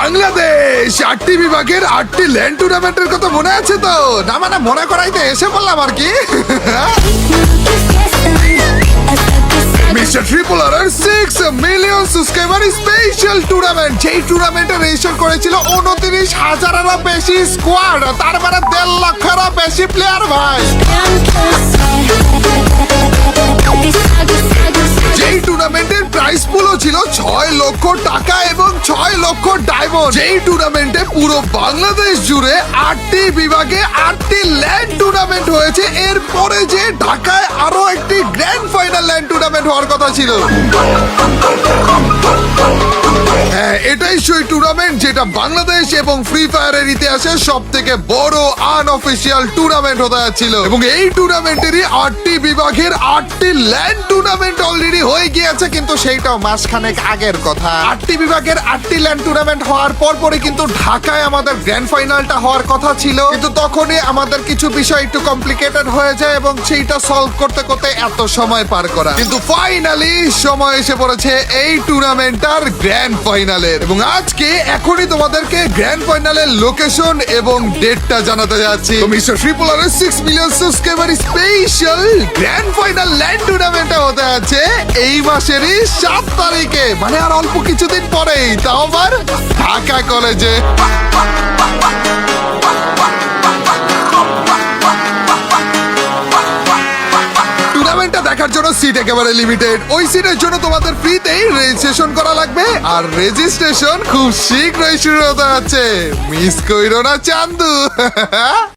বাংলাদেশ 8টি বিভাগের 8টি ল্যান্ড টুর্নামেন্টের কথা মনে আছে তো? না মানে মনে করাইতে এসে বললাম আর কি। Mister triple R 6 million subscriber special tournament, যেই টুর্নামেন্টে রেজিস্টার করেছিল 29,000-এরও বেশি স্কোয়াড, তার মানে 1.5 লক্ষেরও বেশি প্লেয়ার ভাই। যেই টুর্নামেন্টের প্রাইস পুলও ছিল 6 লক্ষ টাকা এবং 6 লক্ষ ডায়মন্ড। যেই টুর্নামেন্টে পুরো বাংলাদেশ জুড়ে 8টি বিভাগে 8টি ল্যান্ড টুর্নামেন্ট হয়েছে। এরপরে যে ঢাকায় আরো একটি গ্র্যান্ড ফাইনাল ল্যান্ড টুর্নামেন্ট হওয়ার কথা ছিল। হ্যাঁ, এটাই সেই টুর্নামেন্ট যেটা বাংলাদেশ এবং ফ্রি ফায়ারের ইতিহাসে সব থেকে বড় আনঅফিসিয়াল টুর্নামেন্ট হতে যাচ্ছিল। এবং এই টুর্নামেন্টেরই 8টি বিভাগের 8টি ল্যান্ড টুর্নামেন্ট অলরেডি হয়ে গিয়েছে, কিন্তু সেইটাও মাসখানেক আগের কথা। 8টি বিভাগের 8টি ল্যান্ড টুর্নামেন্ট হওয়ার পরে কিন্তু ঢাকায় আমাদের গ্র্যান্ড ফাইনালটা হওয়ার কথা ছিল, কিন্তু তখনই আমাদের কিছু বিষয় একটু কমপ্লিকেটেড হয়ে যায় এবং সেইটা সলভ করতে করতে এত সময় পার করা। কিন্তু ফাইনালি সময় এসে পড়েছে এই টুর্নামেন্টটার গ্র্যান্ড ফাইনালের। এবং আজকে এখনই তোমাদেরকে গ্র্যান্ড ফাইনালের লোকেশন এবং ডেটটা জানাতে যাচ্ছি। Mister triple R 6 million subscriber special grand final land টুর্নামেন্টটা হতে যাচ্ছে এই মাসেরই 7 তারিখে, মানে আর অল্প কিছুদিন পরেই, তাও আবার ঢাকা কলেজে। টুর্নামেন্টটা দেখার জন্য সিট একেবারে লিমিটেড। ওই সিটের জন্য তোমাদের ফ্রিতেই রেজিস্ট্রেশন করা লাগবে, আর রেজিস্ট্রেশন খুব শীঘ্রই শুরু হতে যাচ্ছে। মিস কইরো না চান্দু।